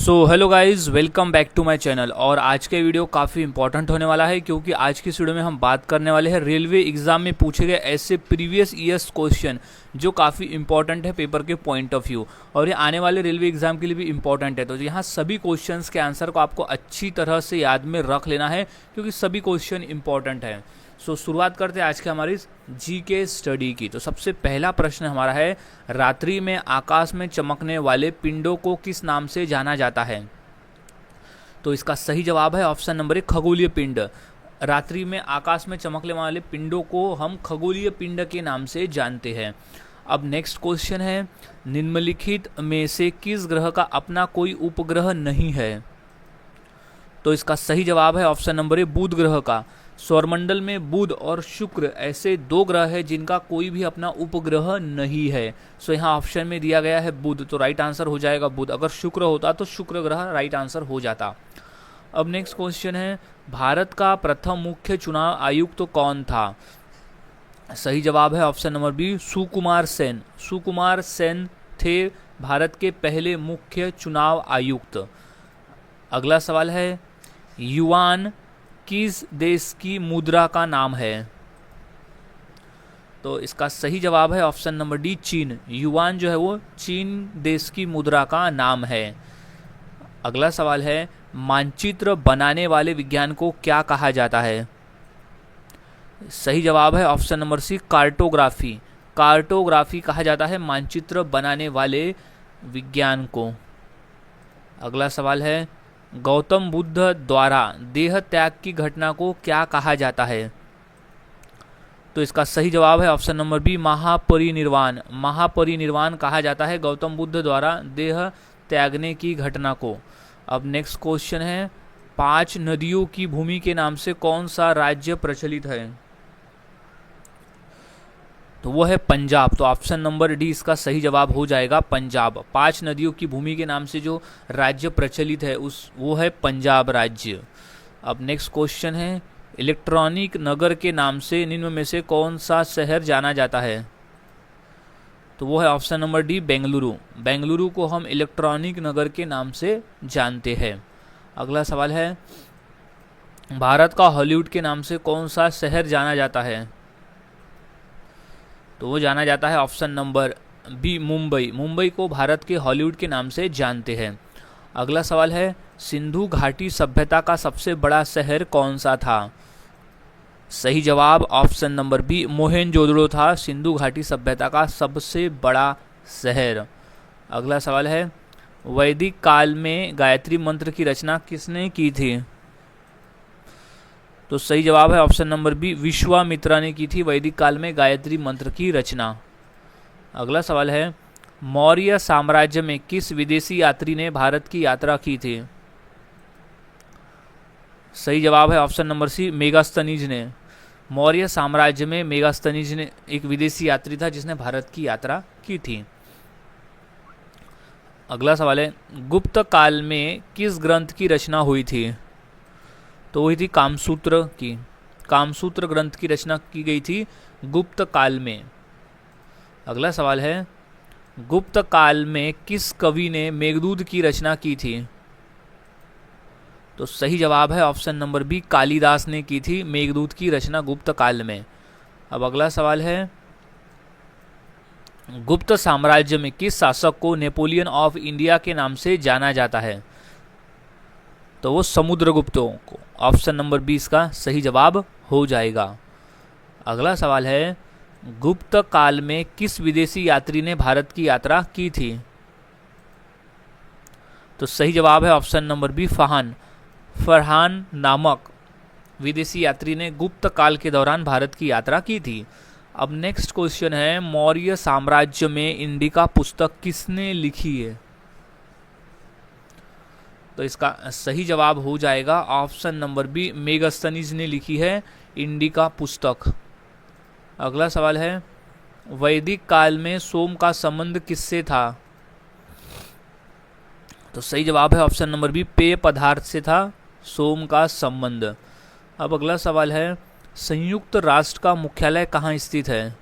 So hello guys, welcome back to my channel. और आज के वीडियो काफ़ी इंपॉर्टेंट होने वाला है क्योंकि आज की इस वीडियो में हम बात करने वाले हैं रेलवे एग्जाम में पूछे गए ऐसे प्रीवियस ईयर्स क्वेश्चन जो काफ़ी इंपॉर्टेंट है पेपर के पॉइंट ऑफ व्यू, और ये आने वाले रेलवे एग्जाम के लिए भी इंपॉर्टेंट है। तो यहाँ सभी क्वेश्चंस के आंसर को आपको अच्छी तरह से याद में रख लेना है क्योंकि सभी क्वेश्चन इंपॉर्टेंट हैं। सो शुरुआत करते हैं आज के हमारी जी के स्टडी की। तो सबसे पहला प्रश्न हमारा है, रात्रि में आकाश में चमकने वाले पिंडों को किस नाम से जाना जाता है? तो इसका सही जवाब है ऑप्शन नंबर 1, खगोलीय पिंड। रात्रि में आकाश में चमकने वाले पिंडों को हम खगोलीय पिंड के नाम से जानते हैं। अब नेक्स्ट क्वेश्चन है, निम्नलिखित में से किस ग्रह का अपना कोई उपग्रह नहीं है? तो इसका सही जवाब है ऑप्शन नंबर 1, बुध ग्रह का। सौरमंडल में बुध और शुक्र ऐसे दो ग्रह हैं जिनका कोई भी अपना उपग्रह नहीं है। सो यहाँ ऑप्शन में दिया गया है बुध, तो राइट आंसर हो जाएगा बुध। अगर शुक्र होता तो शुक्र ग्रह राइट आंसर हो जाता। अब नेक्स्ट क्वेश्चन है, भारत का प्रथम मुख्य चुनाव आयुक्त तो कौन था? सही जवाब है option number B, Sukumar Sen. Sukumar Sen थे भारत के पहले मुख्य चुनाव आयुक्त। अगला सवाल है, युआन किस देश की मुद्रा का नाम है? तो इसका सही जवाब है ऑप्शन नंबर डी, चीन। युआन जो है वो चीन देश की मुद्रा का नाम है। अगला सवाल है, मानचित्र बनाने वाले विज्ञान को क्या कहा जाता है? सही जवाब है option number C, cartography. Cartography कहा जाता है मानचित्र बनाने वाले विज्ञान को। अगला सवाल है, गौतम बुद्ध द्वारा देह त्याग की घटना को क्या कहा जाता है? तो इसका सही जवाब है ऑप्शन नंबर बी, महापरिनिर्वाण। महापरिनिर्वाण कहा जाता है गौतम बुद्ध द्वारा देह त्यागने की घटना को। अब नेक्स्ट क्वेश्चन है, 5 नदियों की भूमि के नाम से कौन सा राज्य प्रचलित है? तो वो है पंजाब। तो ऑप्शन नंबर डी इसका सही जवाब हो जाएगा, पंजाब। 5 नदियों की भूमि के नाम से जो राज्य प्रचलित है वो है पंजाब राज्य। अब नेक्स्ट क्वेश्चन है, इलेक्ट्रॉनिक नगर के नाम से निम्न में से कौन सा शहर जाना जाता है? तो वो है option number D, Bengaluru. Bengaluru को हम इलेक्ट्रॉनिक नगर के नाम से जानते हैं। अगला सवाल है, भारत का हॉलीवुड के नाम से कौन सा शहर जाना जाता है? तो वो जाना जाता है option number B, Mumbai. Mumbai को भारत के हॉलीवुड के नाम से जानते हैं। अगला सवाल है, सिंधु घाटी सभ्यता का सबसे बड़ा शहर कौन सा था? सही जवाब ऑप्शन नंबर बी, मोहेनजोदड़ो था सिंधु घाटी सभ्यता का सबसे बड़ा शहर। अगला सवाल है, वैदिक काल में गायत्री मंत्र की रचना किसने की थी? तो सही जवाब है ऑप्शन नंबर बी, विश्वामित्रा ने की थी वैदिक काल में गायत्री मंत्र की रचना। अगला सवाल है, मौर्य साम्राज्य में किस विदेशी यात्री ने भारत की यात्रा की थी? सही जवाब है ऑप्शन नंबर सी, मेगास्थनीज ने। मौर्य साम्राज्य में मेगास्थनीज ने एक विदेशी यात्री था जिसने भारत की यात्रा की थी। अगला सवाल है, गुप्त काल में किस ग्रंथ की रचना हुई थी? तो वही थी कामसूत्र की। कामसूत्र ग्रंथ की रचना की गई थी गुप्त काल में। अगला सवाल है, गुप्त काल में किस कवि ने मेघदूत की रचना की थी? तो सही जवाब है ऑप्शन नंबर बी, कालिदास ने की थी मेघदूत की रचना गुप्त काल में। अब अगला सवाल है, गुप्त साम्राज्य में किस शासक को नेपोलियन ऑफ इंडिया के नाम से जाना जाता है? तो वो समुद्रगुप्तों को। ऑप्शन नंबर 20 का सही जवाब हो जाएगा। अगला सवाल है, गुप्त काल में किस विदेशी यात्री ने भारत की यात्रा की थी? तो सही जवाब है ऑप्शन नंबर बी, फरहान नामक विदेशी यात्री ने गुप्त काल के दौरान भारत की यात्रा की थी। अब नेक्स्ट क्वेश्चन है, मौर्य साम्राज्य में इंडिका पुस्तक किसने लिखी है? तो इसका सही जवाब हो जाएगा ऑप्शन नंबर बी, मेगास्थनीज ने लिखी है इंडिका पुस्तक। अगला सवाल है, वैदिक काल में सोम का संबंध किससे था? तो सही जवाब है ऑप्शन नंबर बी, पेय पदार्थ से था सोम का संबंध। अब अगला सवाल है, संयुक्त राष्ट्र का मुख्यालय कहाँ स्थित है?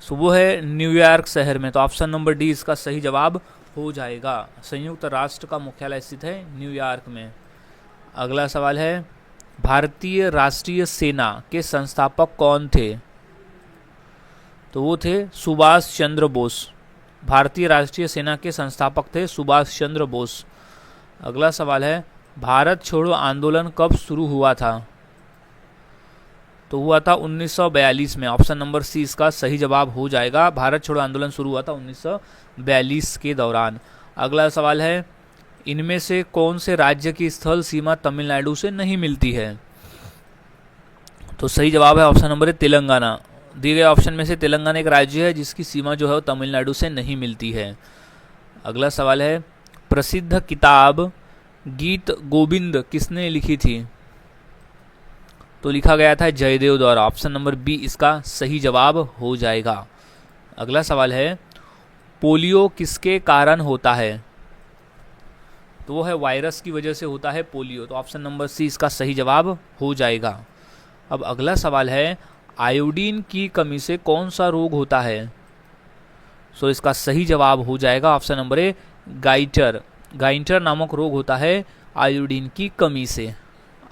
सो वो है न्यूयॉर्क शहर में। तो ऑप्शन नंबर डी इसका सही जवाब हो जाएगा। संयुक्त राष्ट्र का मुख्यालय स्थित है न्यूयॉर्क में। अगला सवाल है, भारतीय राष्ट्रीय सेना के संस्थापक कौन थे? तो वो थे सुभाष चंद्र बोस। भारतीय राष्ट्रीय सेना के संस्थापक थे सुभाष चंद्र बोस। अगला सवाल है, भारत छोड़ो आंदोलन कब शुरू हुआ था? तो हुआ था 1942 में। ऑप्शन नंबर सी इसका सही जवाब हो जाएगा। भारत छोड़ो आंदोलन शुरू हुआ था 1942 के दौरान। अगला सवाल है, इनमें से कौन से राज्य की स्थल सीमा तमिलनाडु से नहीं मिलती है? तो सही जवाब है ऑप्शन नंबर ए तेलंगाना। दिए गए ऑप्शन में से तेलंगाना एक राज्य है जिसकी सीमा जो है वो तमिलनाडु से नहीं मिलती है। अगला सवाल है, प्रसिद्ध किताब गीत गोविंद किसने लिखी थी? तो लिखा गया था जयदेव द्वारा। ऑप्शन नंबर बी इसका सही जवाब हो जाएगा। अगला सवाल है, पोलियो किसके कारण होता है? तो वो है वायरस की वजह से होता है पोलियो। तो ऑप्शन नंबर सी इसका सही जवाब हो जाएगा। अब अगला सवाल है, आयोडीन की कमी से कौन सा रोग होता है? सो इसका सही जवाब हो जाएगा ऑप्शन नंबर ए गाइटर। गाइटर नामक रोग होता है आयोडीन की कमी से।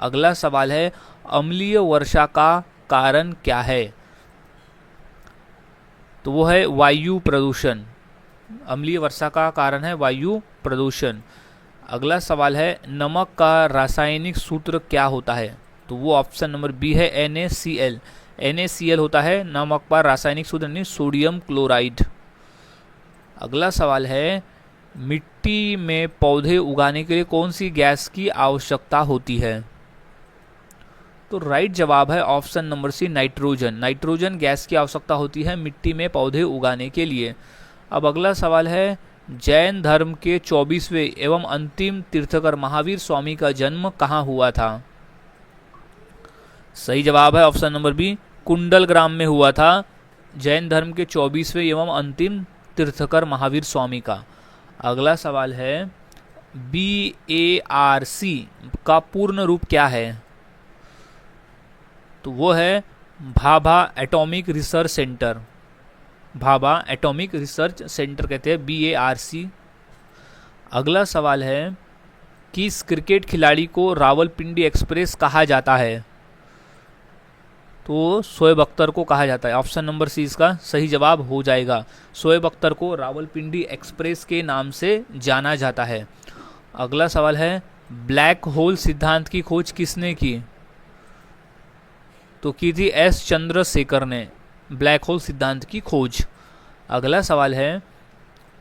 अगला सवाल है, अम्लीय वर्षा का कारण क्या है? तो वो है वायु प्रदूषण। अम्लीय वर्षा का कारण है वायु प्रदूषण। अगला सवाल है, नमक का रासायनिक सूत्र क्या होता है? तो वो ऑप्शन नंबर बी है NaCl। NaCl होता है नमक का रासायनिक सूत्र यानी सोडियम क्लोराइड। अगला सवाल है, मिट्टी में पौधे उगाने के लिए कौन सी गैस की आवश्यकता होती है? तो राइट जवाब है option number C nitrogen. Nitrogen gas की आवश्यकता होती है मिट्टी में पौधे उगाने के लिए। अब अगला सवाल है, जैन धर्म के 24वें एवं अंतिम तीर्थकर महावीर स्वामी का जन्म कहाँ हुआ था? सही जवाब है ऑप्शन नंबर बी कुंडल ग्राम में हुआ था जैन धर्म के 24वें एवं अंतिम तीर्थकर महावीर स्वामी का। अगला सवाल है, BARC का पूर्ण रूप क्या है? तो वो है Bhabha atomic research centre. Bhabha atomic research centre कहते हैं BARC। अगला सवाल है, किस क्रिकेट खिलाड़ी को रावलपिंडी एक्सप्रेस कहा जाता है? तो शोएब अख्तर को कहा जाता है। ऑप्शन नंबर सी इसका सही जवाब हो जाएगा। शोएब अख्तर को रावलपिंडी एक्सप्रेस के नाम से जाना जाता है। अगला सवाल है, ब्लैक होल सिद्धांत की खोज किसने की? तो की थी S चंद्रशेखर ने ब्लैक होल सिद्धांत की खोज। अगला सवाल है,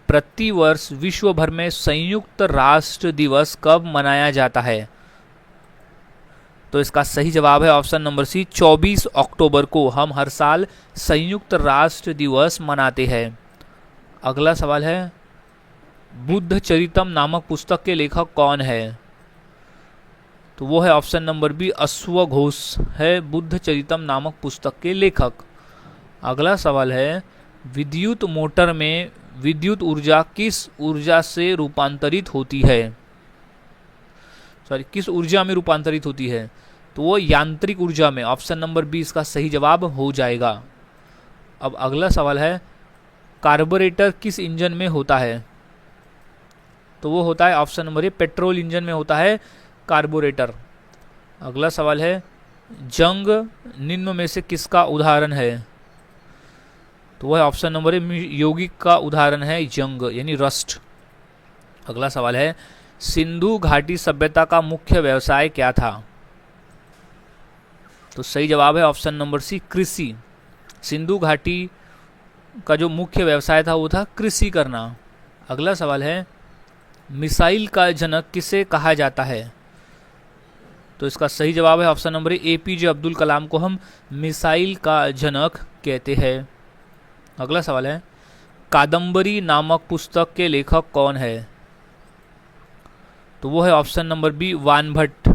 प्रतिवर्ष विश्व भर में संयुक्त राष्ट्र दिवस कब मनाया जाता है? तो इसका सही जवाब है ऑप्शन नंबर सी 24 अक्टूबर को हम हर साल संयुक्त राष्ट्र दिवस मनाते हैं। अगला सवाल है, बुद्ध चरितम नामक पुस्तक के लेखक कौन है? तो वो है ऑप्शन नंबर बी अश्वघोष है बुद्ध चरितम नामक पुस्तक के लेखक। अगला सवाल है, विद्युत मोटर में विद्युत ऊर्जा किस ऊर्जा से रूपांतरित होती है? किस ऊर्जा में रूपांतरित होती है? तो वो यांत्रिक ऊर्जा में। ऑप्शन नंबर बी इसका सही जवाब हो जाएगा। अब अगला सवाल है, कार्बोरेटर किस इंजन में होता है? तो वो होता है ऑप्शन नंबर ए पेट्रोल इंजन में होता है कार्बोरेटर। अगला सवाल है, जंग निम्न में से किसका उदाहरण है? तो वह ऑप्शन नंबर ए यौगिक का उदाहरण है जंग यानी रस्ट। अगला सवाल है, सिंधु घाटी सभ्यता का मुख्य व्यवसाय क्या था? तो सही जवाब है ऑप्शन नंबर सी कृषि। सिंधु घाटी का जो मुख्य व्यवसाय था वो था कृषि करना। अगला सवाल है, मिसाइल का जनक किसे कहा जाता है? तो इसका सही जवाब है option number APJ Abdul Kalam को हम मिसाइल का जनक कहते हैं। अगला सवाल है, कादम्बरी नामक पुस्तक के लेखक कौन है? तो वो है ऑप्शन नंबर बी वानभट्ट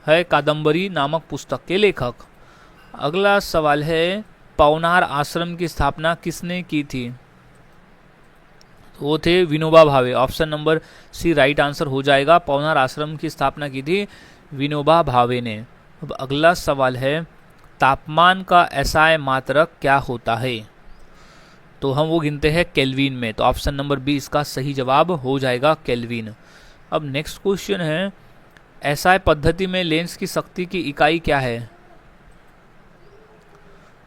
है कादम्बरी नामक पुस्तक के लेखक। अगला सवाल है, पवनार आश्रम की स्थापना किसने की थी? तो वो थे Vinoba Bhave. Option number C right answer हो जाएगा। पवनार आश्रम की स्थापना की थी विनोबा भावे ने। अब अगला सवाल है, तापमान का SI मात्रक क्या होता है? तो हम वो गिनते हैं केल्विन में। तो ऑप्शन नंबर बी इसका सही जवाब हो जाएगा, केल्विन। अब नेक्स्ट क्वेश्चन है, एसआई पद्धति में लेंस की शक्ति की इकाई क्या है?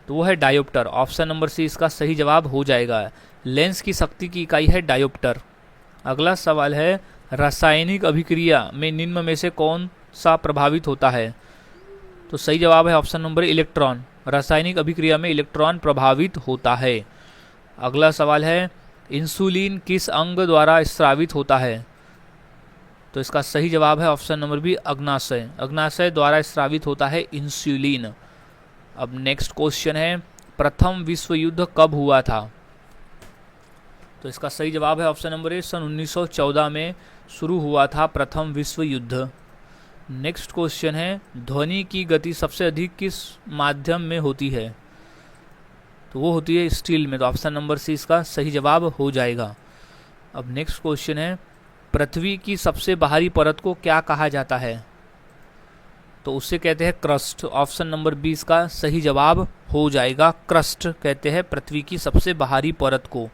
तो वो है डायोप्टर। ऑप्शन नंबर सी इसका सही जवाब हो जाएगा। लेंस की शक्ति की इकाई है डायोप्टर। अगला सवाल है, रासायनिक अभिक्रिया में निम्न में से कौन सा प्रभावित होता है? तो सही जवाब है ऑप्शन नंबर इलेक्ट्रॉन। रासायनिक अभिक्रिया में इलेक्ट्रॉन प्रभावित होता है। अगला सवाल है, इंसुलिन किस अंग द्वारा स्रावित होता है? तो इसका सही जवाब है ऑप्शन नंबर बी, अग्नाशय। अग्नाशय द्वारा स्रावित होता है इंसुलिन। अब नेक्स्ट क्वेश्चन है, प्रथम विश्व युद्ध कब हुआ था? तो इसका सही जवाब है ऑप्शन नंबर ए, सन 1914 में शुरू हुआ था प्रथम विश्व युद्ध। नेक्स्ट क्वेश्चन है, ध्वनि की गति सबसे अधिक किस माध्यम में होती है? तो वो होती है स्टील में। तो ऑप्शन नंबर सी इसका सही जवाब हो जाएगा। अब नेक्स्ट क्वेश्चन है, पृथ्वी की सबसे बाहरी परत को क्या कहा जाता है? तो उससे कहते हैं क्रस्ट। ऑप्शन नंबर बी इसका सही जवाब हो जाएगा, क्रस्ट कहते हैं पृथ्वी की सबसे बाहरी परत को।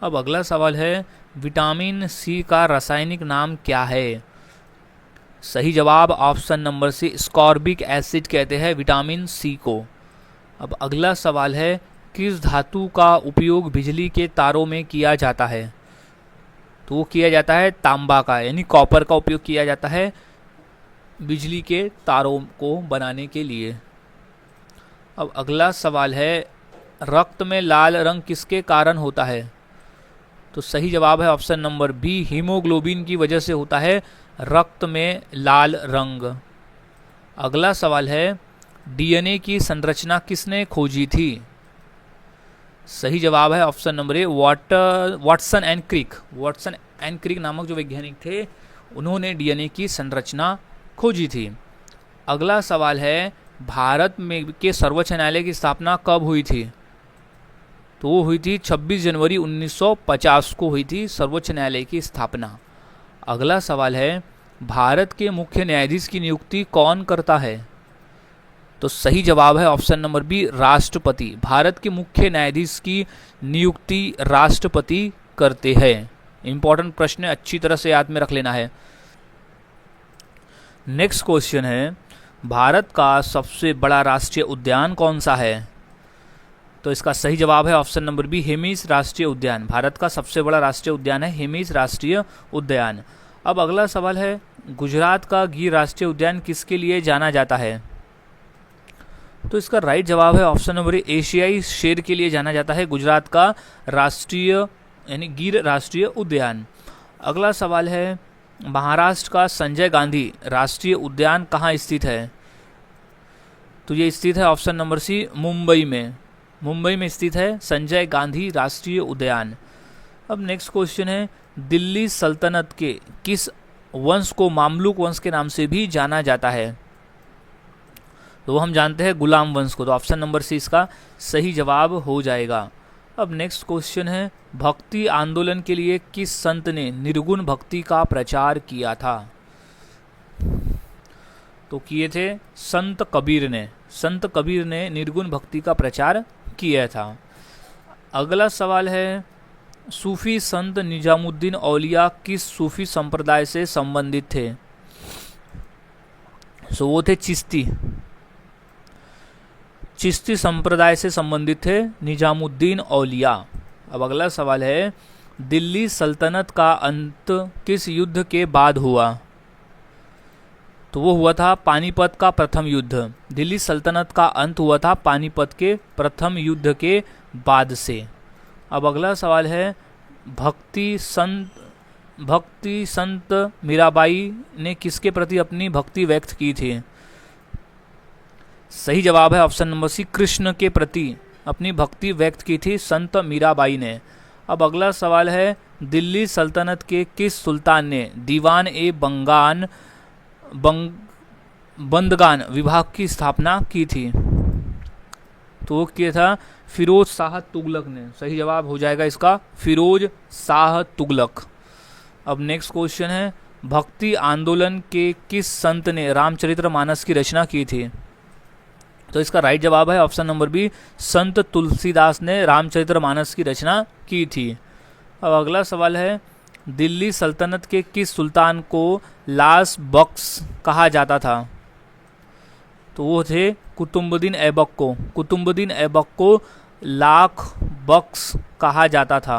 अब अगला सवाल है, विटामिन सी का रासायनिक नाम क्या है? सही जवाब option number C, ascorbic acid कहते हैं विटामिन सी को। अब अगला सवाल है, किस धातु का उपयोग बिजली के तारों में किया जाता है? तो वो किया जाता है तांबा का, यानी कॉपर का उपयोग किया जाता है बिजली के तारों को बनाने के लिए। अब अगला सवाल है, रक्त में लाल रंग किसके कारण होता है? तो सही जवाब है ऑप्शन नंबर बी, हीमोग्लोबिन की वजह से होता है रक्त में लाल रंग। अगला सवाल है, डीएनए की संरचना किसने खोजी थी? सही जवाब है option number A, Watson and Crick. Watson and Crick नामक जो वैज्ञानिक थे, उन्होंने डीएनए की संरचना खोजी थी। अगला सवाल है, भारत में के सर्वोच्च न्यायालय की स्थापना कब हुई थी? तो वो हुई थी 26 जनवरी 1950 को हुई थी सर्वोच्च न्यायालय की स्थापना। अगला सवाल है, भारत के मुख्य न्यायाधीश की नियुक्ति कौन करता है? तो सही जवाब है ऑप्शन नंबर बी, राष्ट्रपति। भारत के मुख्य न्यायाधीश की नियुक्ति राष्ट्रपति करते हैं। इंपॉर्टेंट प्रश्न है, अच्छी तरह से याद में रख लेना है। नेक्स्ट क्वेश्चन है, भारत का सबसे बड़ा राष्ट्रीय उद्यान कौन सा है? तो इसका सही जवाब है ऑप्शन नंबर बी, हेमिस राष्ट्रीय उद्यान। भारत का सबसे बड़ा राष्ट्रीय उद्यान है हेमिस राष्ट्रीय उद्यान। अब अगला सवाल है, गुजरात का गिर राष्ट्रीय उद्यान किसके लिए जाना जाता है? तो इसका राइट जवाब है ऑप्शन नंबर ए, एशियाई शेर के लिए जाना जाता है गुजरात का राष्ट्रीय यानी गिर राष्ट्रीय उद्यान। अगला सवाल है, महाराष्ट्र का संजय गांधी राष्ट्रीय उद्यान कहाँ स्थित है? तो ये स्थित है ऑप्शन नंबर सी, मुंबई में। मुंबई में स्थित है संजय गांधी राष्ट्रीय उद्यान। अब नेक्स्ट क्वेश्चन है, दिल्ली सल्तनत के किस वंश को मामलुक वंश के नाम से भी जाना जाता है? तो हम जानते हैं गुलाम वंश को। तो ऑप्शन नंबर सी इसका सही जवाब हो जाएगा। अब नेक्स्ट क्वेश्चन है, भक्ति आंदोलन के लिए किस संत ने निर्गुण भक्ति का प्रचार किया था? तो किए थे संत कबीर ने। संत कबीर ने निर्गुण भक्ति का प्रचार किया था। अगला सवाल है, सूफी संत निजामुद्दीन औलिया किस सूफी संप्रदाय से संबंधित थे? सो वो थे चिश्ती। चिश्ती संप्रदाय से संबंधित थे निजामुद्दीन औलिया। अब अगला सवाल है, दिल्ली सल्तनत का अंत किस युद्ध के बाद हुआ? तो वो हुआ था पानीपत का प्रथम युद्ध। दिल्ली सल्तनत का अंत हुआ था पानीपत के प्रथम युद्ध के बाद से। अब अगला सवाल है, भक्ति संत मीराबाई ने किसके प्रति अपनी भक्ति व्यक्त की थी? सही जवाब है ऑप्शन नंबर सी, कृष्ण के प्रति अपनी भक्ति व्यक्त की थी संत मीराबाई ने। अब अगला सवाल है, दिल्ली सल्तनत के किस सुल्तान ने दीवान ए बंदगान विभाग की स्थापना की थी? तो वो किया था फिरोज शाह तुगलक ने। सही जवाब हो जाएगा इसका फिरोज शाह तुगलक। अब नेक्स्ट क्वेश्चन है, भक्ति आंदोलन के किस संत ने रामचरितमानस की रचना की थी? तो इसका राइट जवाब है ऑप्शन नंबर बी, संत तुलसीदास ने रामचरितमानस की रचना की थी। अब अगला सवाल है, दिल्ली सल्तनत के किस सुल्तान को लास बख्श कहा जाता था? तो वो थे कुतुबुद्दीन ऐबक को। कुतुबुद्दीन ऐबक को लाख बख्श कहा जाता था।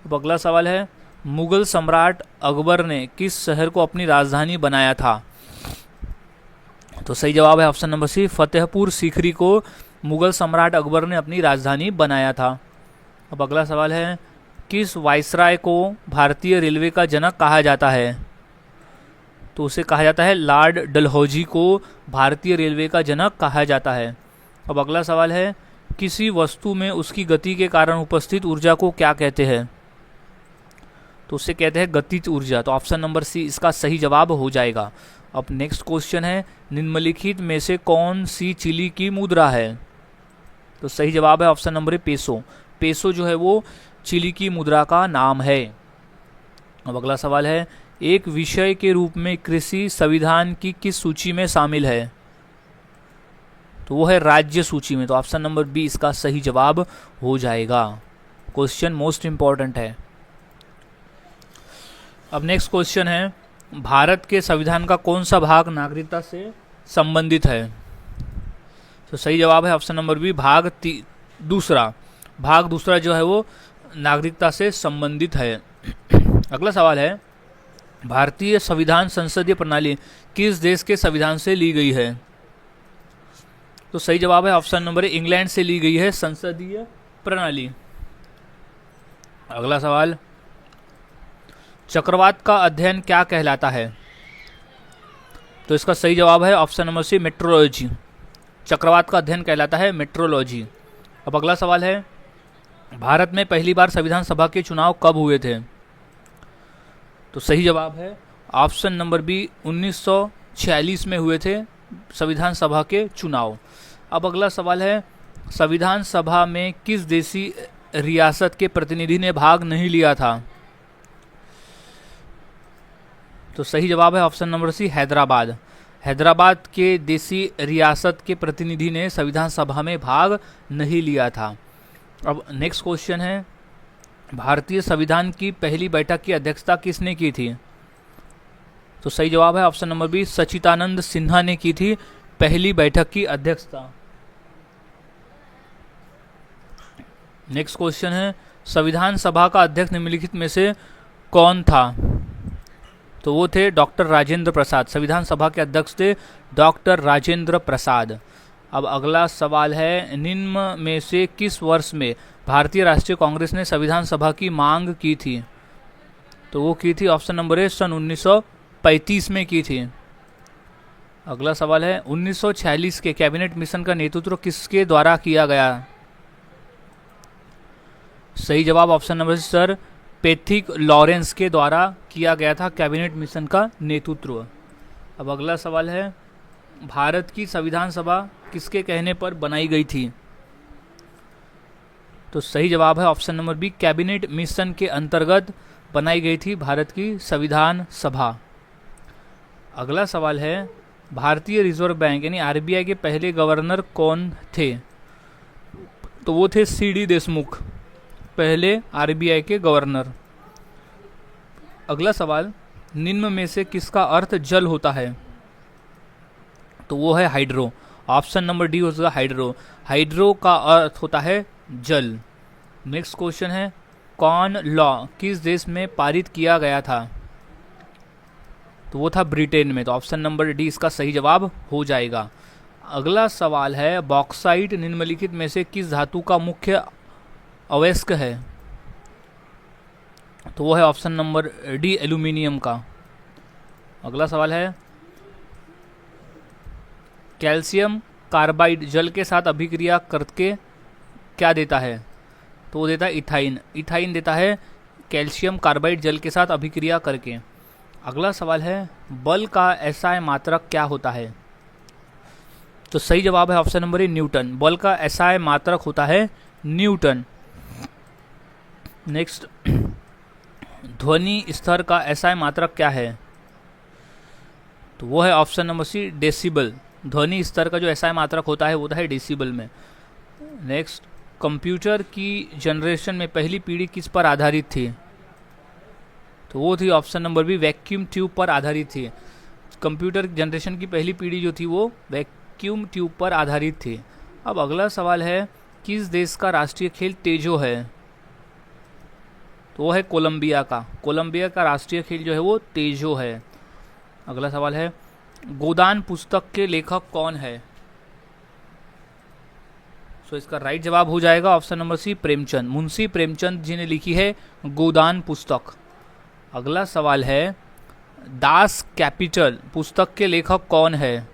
अब अगला सवाल है, मुगल सम्राट अकबर ने किस शहर को अपनी राजधानी बनाया था? तो सही जवाब है option number C, Fatehpur Sikri को मुगल सम्राट अकबर ने अपनी राजधानी बनाया था। अब अगला सवाल है, किस वायसराय को भारतीय रेलवे का जनक कहा जाता है? तो उसे कहा जाता है लॉर्ड डलहौजी को भारतीय रेलवे का जनक कहा जाता है। अब अगला सवाल है, किसी वस्तु में उसकी गति के कारण उपस्थित ऊर्जा को क्या कहते हैं? तो उसे कहते हैं गतिज ऊर्जा। तो ऑप्शन नंबर सी इसका सही जवाब हो जाएगा। अब नेक्स्ट क्वेश्चन है, निम्नलिखित में से कौन सी चिली की मुद्रा है? तो सही जवाब है ऑप्शन नंबर ए, पेसो। पेसो जो है वो चिली की मुद्रा का नाम है। अब अगला सवाल है, एक विषय के रूप में कृषि संविधान की किस सूची में शामिल है? तो वो है राज्य सूची में। तो ऑप्शन नंबर बी इसका सही जवाब हो जाएगा। क्वेश्चन मोस्ट इंपॉर्टेंट है। अब नेक्स्ट क्वेश्चन है, भारत के संविधान का कौन सा भाग नागरिकता से संबंधित है? तो सही जवाब है ऑप्शन नंबर बी, दूसरा। भाग दूसरा जो है वो नागरिकता से संबंधित है। अगला सवाल है, भारतीय संविधान संसदीय प्रणाली किस देश के संविधान से ली गई है? तो सही जवाब है ऑप्शन नंबर ए, इंग्लैंड से ली गई है संसदीय प्रणाली। अगला सवाल, चक्रवात का अध्ययन क्या कहलाता है? तो इसका सही जवाब है ऑप्शन नंबर सी, मेट्रोलॉजी। चक्रवात का अध्ययन कहलाता है मेट्रोलॉजी। अब अगला सवाल है, भारत में पहली बार संविधान सभा के चुनाव कब हुए थे? तो सही जवाब है ऑप्शन नंबर बी, 1946 में हुए थे संविधान सभा के चुनाव। अब अगला सवाल है, संविधान सभा में किस देशी रियासत के प्रतिनिधि ने भाग नहीं लिया था? तो सही जवाब है option number C, Hyderabad. Hyderabad के देशी रियासत के प्रतिनिधि ने संविधान सभा में भाग नहीं लिया था। अब नेक्स्ट क्वेश्चन है, भारतीय संविधान की पहली बैठक की अध्यक्षता किसने की थी? तो सही जवाब है ऑप्शन नंबर बी, सच्चिदानंद सिन्हा ने की थी पहली बैठक की अध्यक्षता। नेक्स्ट क्वेश्चन है, संविधान सभा का अध्यक्ष निम्नलिखित में से कौन था? तो वो थे डॉक्टर राजेंद्र प्रसाद। संविधान सभा के अध्यक्ष थे डॉक्टर राजेंद्र प्रसाद। अब अगला सवाल है, निम्न में से किस वर्ष में भारतीय राष्ट्रीय कांग्रेस ने संविधान सभा की मांग की थी? तो वो की थी ऑप्शन नंबर ए, सन 1935 में की थी। अगला सवाल है, 1946 के कैबिनेट मिशन का नेतृत्व किसके द्वारा किया गया? सही जवाब option number sir, Pethick Lawrence के द्वारा किया गया था कैबिनेट मिशन का नेतृत्व। अब अगला सवाल है, भारत की संविधान सभा किसके कहने पर बनाई गई थी? तो सही जवाब है option number B, cabinet mission के अंतर्गत बनाई गई थी भारत की संविधान सभा। अगला सवाल है, भारतीय रिजर्व बैंक यानी आरबीआई के पहले गवर्नर कौन थे? तो वो थे सीडी देशमुख, पहले आरबीआई के गवर्नर। अगला सवाल, निम्न में से किसका अर्थ जल होता है? तो वो है हाइड्रो। ऑप्शन नंबर डी होगा हाइड्रो। हाइड्रो का अर्थ होता है जल। नेक्स्ट क्वेश्चन है, कॉर्न लॉ किस देश में पारित किया गया था? तो वो था ब्रिटेन में। तो ऑप्शन नंबर डी इसका सही जवाब हो जाएगा। अगला सवाल है, बॉक्साइट निम्नलिखित में से किस धातु का मुख्य अवयस्क है? तो वो है ऑप्शन नंबर डी, एल्यूमिनियम का। अगला सवाल है, कैल्शियम कार्बाइड जल के साथ अभिक्रिया करके क्या देता है? तो वो देता है इथाइन। इथाइन देता है कैल्शियम कार्बाइड जल के साथ अभिक्रिया करके। अगला सवाल है, बल का एसआई मात्रक क्या होता है? तो सही जवाब है ऑप्शन नंबर ए, न्यूटन। बल का एसआई मात्रक होता है न्यूटन। नेक्स्ट, ध्वनि स्तर का एसआई मात्रक क्या है? तो वो है ऑप्शन नंबर सी, डेसिबल। ध्वनि स्तर का जो एसआई मात्रक होता है वो होता है डेसिबल में। नेक्स्ट, कंप्यूटर की जनरेशन में पहली पीढ़ी किस पर आधारित थी? तो वो थी option number B, vacuum tube पर आधारित थी। कंप्यूटर जनरेशन की पहली पीढ़ी जो थी वो वैक्यूम ट्यूब पर आधारित थी। अब अगला सवाल है, किस देश का राष्ट्रीय खेल तेजो है? तो वो है कोलंबिया का। कोलंबिया का राष्ट्रीय खेल जो है वो तेजो है। अगला सवाल है, गोदान पुस्तक के लेखक कौन है? सो इसका राइट जवाब हो जाएगा option number C, Premchand. Munshi Premchand ji ने लिखी है गोदान पुस्तक। अगला सवाल है, दास कैपिटल पुस्तक के लेखक कौन है?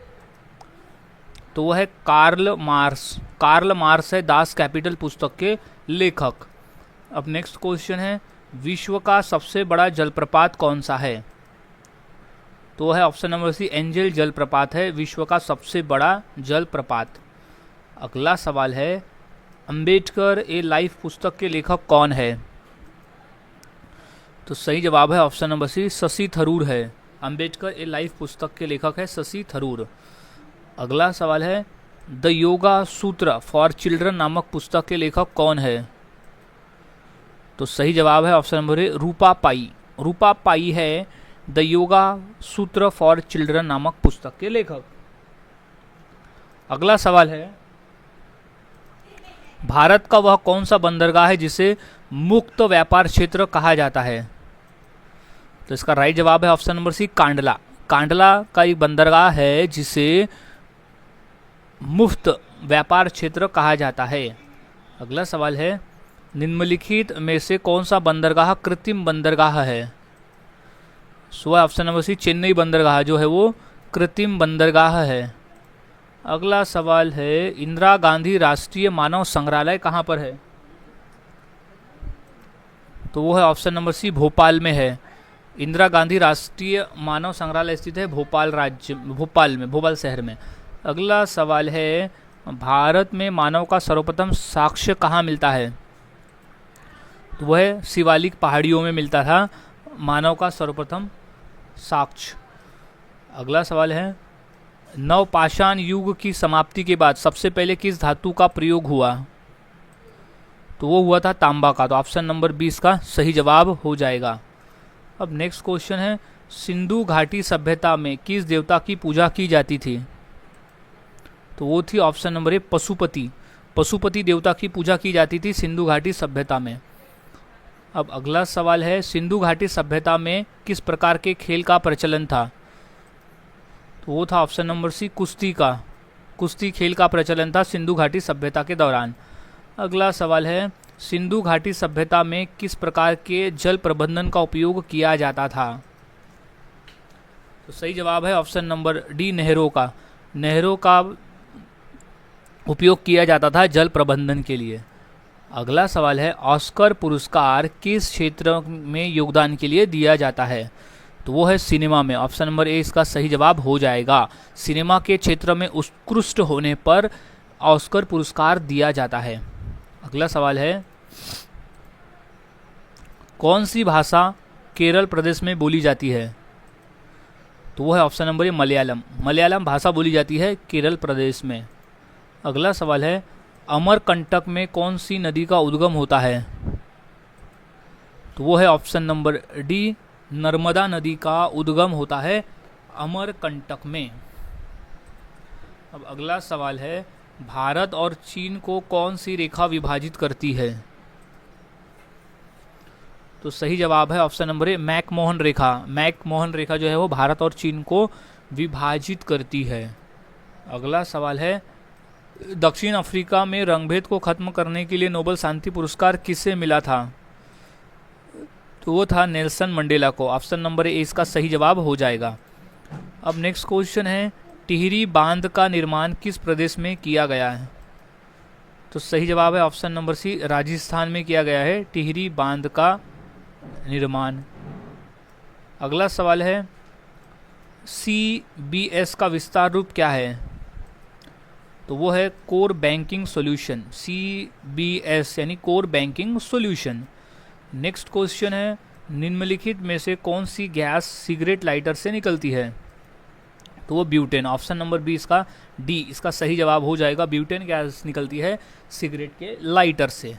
तो वह है कार्ल मार्क्स। कार्ल मार्क्स है दास कैपिटल पुस्तक के लेखक। अब नेक्स्ट क्वेश्चन है, विश्व का सबसे बड़ा जलप्रपात कौन सा है? तो वह है ऑप्शन नंबर सी, एंजल जलप्रपात है विश्व का सबसे बड़ा जलप्रपात। अगला सवाल है, अंबेडकर ए लाइफ पुस्तक के लेखक कौन है? तो सही जवाब है option number C, Shashi Tharoor है। अंबेडकर ए लाइफ पुस्तक के लेखक है शशि थरूर। अगला सवाल है, द योगा सूत्र फॉर चिल्ड्रन नामक पुस्तक के लेखक कौन है? तो सही जवाब है ऑप्शन नंबर ए, रूपा पाई। रूपा पाई है द योगा सूत्र फॉर चिल्ड्रन नामक पुस्तक के लेखक। अगला सवाल है, भारत का वह कौन सा बंदरगाह है जिसे मुक्त व्यापार क्षेत्र कहा जाता है? तो इसका राइट जवाब है option number C, Kandla. Kandla का एक बंदरगाह है जिसे मुफ्त व्यापार क्षेत्र कहा जाता है। अगला सवाल है, निम्नलिखित में से कौन सा बंदरगाह कृत्रिम बंदरगाह है? So option number C, Chennai बंदरगाह जो है वो कृत्रिम बंदरगाह है। अगला सवाल है, इंदिरा गांधी राष्ट्रीय मानव संग्रहालय कहाँ पर है? तो वो है ऑप्शन नंबर सी, भोपाल में है। इंदिरा गांधी राष्ट्रीय मानव संग्रहालय स्थित है भोपाल में, भोपाल शहर में। अगला सवाल है, भारत में मानव का सर्वप्रथम साक्ष्य कहाँ मिलता है? तो वह शिवालिक पहाड़ियों में मिलता था मानव का सर्वप्रथम साक्ष्य। अगला सवाल है, नवपाषाण युग की समाप्ति के बाद सबसे पहले किस धातु का प्रयोग हुआ? तो वो हुआ था तांबा का। तो ऑप्शन नंबर 20 का सही जवाब हो जाएगा। अब नेक्स्ट क्वेश्चन है, सिंधु घाटी सभ्यता में किस देवता की पूजा की जाती थी? तो वो थी ऑप्शन नंबर ए, पशुपति। पशुपति देवता की पूजा की जाती थी सिंधु घाटी सभ्यता में। अब अगला सवाल है, सिंधु घाटी सभ्यता में किस प्रकार के खेल का प्रचलन था? तो वो था ऑप्शन नंबर सी, कुश्ती का। कुश्ती खेल का प्रचलन था सिंधु घाटी सभ्यता के दौरान। अगला सवाल है, सिंधु घाटी सभ्यता में किस प्रकार के जल प्रबंधन का उपयोग किया जाता था? तो सही जवाब है ऑप्शन नंबर डी, नहरों का। नहरों का उपयोग किया जाता था जल प्रबंधन के लिए। अगला सवाल है, ऑस्कर पुरस्कार किस क्षेत्र में योगदान के लिए दिया जाता है? तो वो है सिनेमा में। ऑप्शन नंबर ए इसका सही जवाब हो जाएगा। सिनेमा के क्षेत्र में उत्कृष्ट होने पर ऑस्कर पुरस्कार दिया जाता है। अगला सवाल है, कौन सी भाषा केरल प्रदेश में बोली जाती है? तो वो है ऑप्शन नंबर ए, मलयालम। मलयालम भाषा बोली जाती है केरल प्रदेश में। अगला सवाल है, अमरकंटक में कौन सी नदी का उद्गम होता है? तो वो है ऑप्शन नंबर डी, नर्मदा नदी का उद्गम होता है अमरकंटक में। अब अगला सवाल है, भारत और चीन को कौन सी रेखा विभाजित करती है? तो सही जवाब है ऑप्शन नंबर ए, मैकमोहन रेखा। मैकमोहन रेखा जो है वो भारत और चीन को विभाजित करती है। अगला सवाल है, दक्षिण अफ्रीका में रंगभेद को खत्म करने के लिए नोबेल शांति पुरस्कार किसे मिला था? तो वो था नेल्सन मंडेला को। ऑप्शन नंबर ए इसका सही जवाब हो जाएगा। अब नेक्स्ट क्वेश्चन है, टिहरी बांध का निर्माण किस प्रदेश में किया गया है? तो सही जवाब है ऑप्शन नंबर सी, राजस्थान में किया गया है टिहरी बांध का निर्माण। अगला सवाल है, CBS का विस्तार रूप क्या है? तो वो है कोर बैंकिंग सॉल्यूशन। CBS यानी core banking solution. Next question है, निम्नलिखित में से कौन सी गैस सिगरेट लाइटर से निकलती है? तो वो ब्यूटेन। ऑप्शन नंबर बी इसका डी इसका सही जवाब हो जाएगा। ब्यूटेन गैस निकलती है सिगरेट के लाइटर से।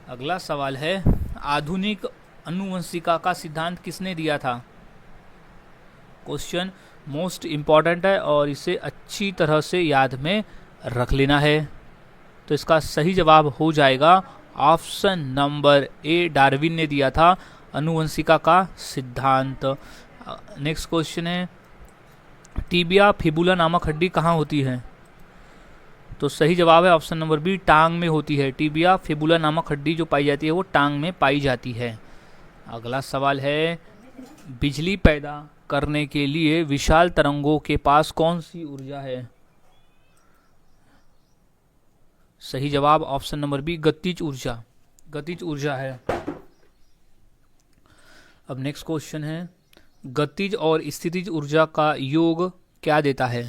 अगला सवाल है, आधुनिक आनुवंशिका का सिद्धांत किसने दिया था? क्वेश्चन मोस्ट इम्पॉर्टेंट है और इसे अच्छी तरह से याद में रख लेना है। तो इसका सही जवाब हो जाएगा ऑप्शन नंबर ए, डार्विन ने दिया था आनुवंशिका का सिद्धांत। नेक्स्ट क्वेश्चन है, टिबिया फिबुला नामक हड्डी कहाँ होती है? तो सही जवाब है ऑप्शन नंबर बी, टांग में होती है। टिबिया फिबुला नामक हड्डी जो पाई जाती है वो टांग में पाई जाती है। अगला सवाल है, बिजली पैदा करने के लिए विशाल तरंगों के पास कौन सी ऊर्जा है? सही जवाब ऑप्शन नंबर बी, गतिज ऊर्जा। गतिज ऊर्जा है। अब नेक्स्ट क्वेश्चन है, गतिज और स्थितिज ऊर्जा का योग क्या देता है?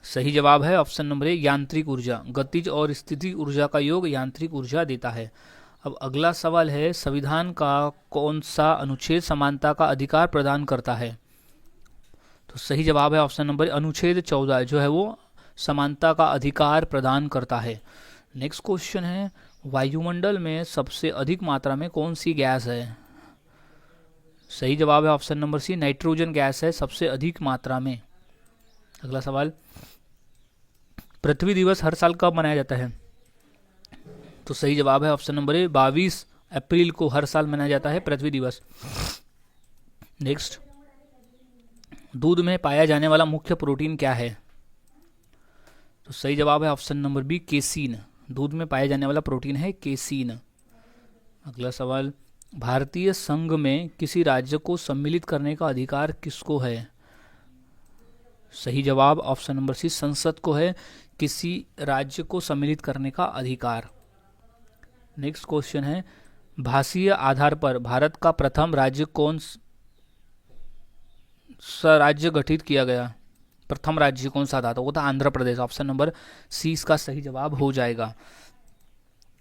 सही जवाब है ऑप्शन नंबर ए, यांत्रिक ऊर्जा। गतिज और स्थितिज ऊर्जा का योग यांत्रिक ऊर्जा देता है। अब अगला सवाल है, संविधान का कौन सा अनुच्छेद समानता का अधिकार प्रदान करता है? तो सही जवाब है ऑप्शन नंबर अनुच्छेद 14 जो है वो समानता का अधिकार प्रदान करता है। नेक्स्ट क्वेश्चन है, वायुमंडल में सबसे अधिक मात्रा में कौन सी गैस है? सही जवाब है option number C, nitrogen gas है सबसे अधिक मात्रा में। अगला सवाल, पृथ्वी दिवस हर साल कब मनाया जाता है? तो सही जवाब है ऑप्शन नंबर ए, 22 अप्रैल को हर साल मनाया जाता है पृथ्वी दिवस। नेक्स्ट, दूध में पाया जाने वाला मुख्य प्रोटीन क्या है? तो सही जवाब है ऑप्शन नंबर बी, केसीन। दूध में पाया जाने वाला प्रोटीन है केसीन। अगला सवाल, भारतीय संघ में किसी राज्य को सम्मिलित करने का अधिकार किसको है? सही जवाब ऑप्शन नंबर सी, संसद को है किसी राज्य को सम्मिलित करने का अधिकार। नेक्स्ट क्वेश्चन है, भाषीय आधार पर भारत का प्रथम राज्य कौन सा राज्य गठित किया गया? प्रथम राज्य कौन सा था? तो वो था आंध्र प्रदेश। ऑप्शन नंबर सी इसका सही जवाब हो जाएगा।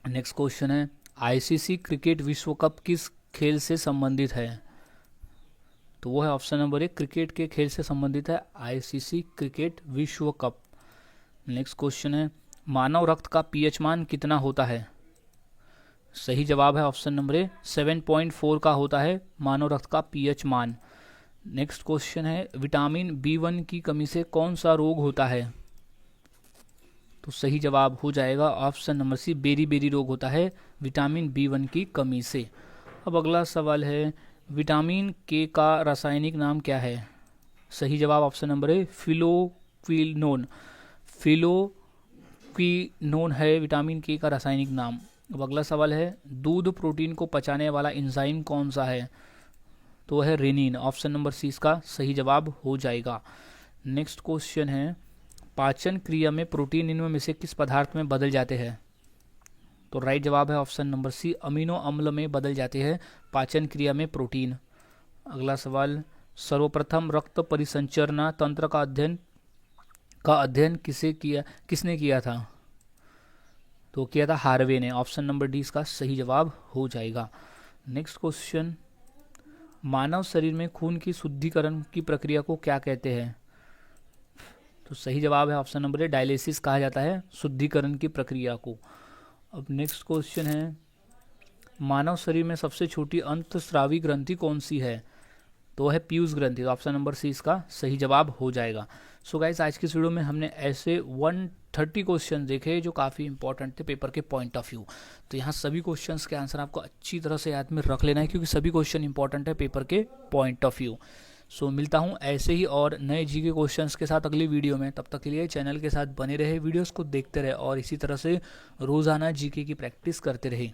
नेक्स्ट क्वेश्चन है, आईसीसी क्रिकेट विश्व कप किस खेल से संबंधित है? तो वो है ऑप्शन नंबर एक, क्रिकेट के खेल से संबंधित है आईसीसी क्रिकेट विश्व कप। नेक्स्ट क्वेश्चन है, मानव रक्त का पीएच मान कितना होता है? सही जवाब है ऑप्शन नंबर ए, 7.4 का होता है मानव रक्त का पीएच मान। नेक्स्ट क्वेश्चन है, विटामिन B1 की कमी से कौन सा रोग होता है? तो सही जवाब हो जाएगा ऑप्शन नंबर सी, बेरी रोग होता है विटामिन B1 की कमी से। अब अगला सवाल है, विटामिन के का रासायनिक नाम क्या है? सही जवाब ऑप्शन नंबर ए, फिलोक्विनोन। फिलोक्विनोन है विटामिन के का रासायनिक नाम। अब अगला सवाल है, दूध प्रोटीन को पचाने वाला एंजाइम कौन सा है? तो वह है रेनिन। ऑप्शन नंबर सी इसका सही जवाब हो जाएगा। नेक्स्ट क्वेश्चन है, पाचन क्रिया में प्रोटीन इनमें से किस पदार्थ में बदल जाते हैं? तो राइट जवाब है ऑप्शन नंबर सी, अमीनो अम्ल में बदल जाते हैं पाचन क्रिया में प्रोटीन। अगला सवाल, सर्वप्रथम रक्त परिसंचरण तंत्र का अध्ययन किसने किया था? तो किया था हार्वे ने। ऑप्शन नंबर डी इसका सही जवाब हो जाएगा। नेक्स्ट क्वेश्चन, मानव शरीर में खून की शुद्धिकरण की प्रक्रिया को क्या कहते हैं? तो सही जवाब है ऑप्शन नंबर ए, डायलिसिस कहा जाता है शुद्धिकरण की प्रक्रिया को। अब नेक्स्ट क्वेश्चन है, मानव शरीर में सबसे छोटी अंतस्रावी ग्रंथि कौन सी है? तो है पीयूष ग्रंथि। ऑप्शन नंबर सी इसका सही जवाब हो जाएगा। सो गाइस, आज की इस वीडियो में हमने ऐसे 130 क्वेश्चन देखे जो काफ़ी इंपॉर्टेंट थे पेपर के पॉइंट ऑफ व्यू। तो यहाँ सभी क्वेश्चंस के आंसर आपको अच्छी तरह से याद में रख लेना है क्योंकि सभी क्वेश्चन इंपॉर्टेंट है पेपर के पॉइंट ऑफ व्यू। सो मिलता हूँ ऐसे ही और नए जीके क्वेश्चंस के साथ अगली वीडियो में। तब तक के लिए चैनल के साथ बने रहे, वीडियोज़ को देखते रहे और इसी तरह से रोज़ाना जीके की प्रैक्टिस करते रहे।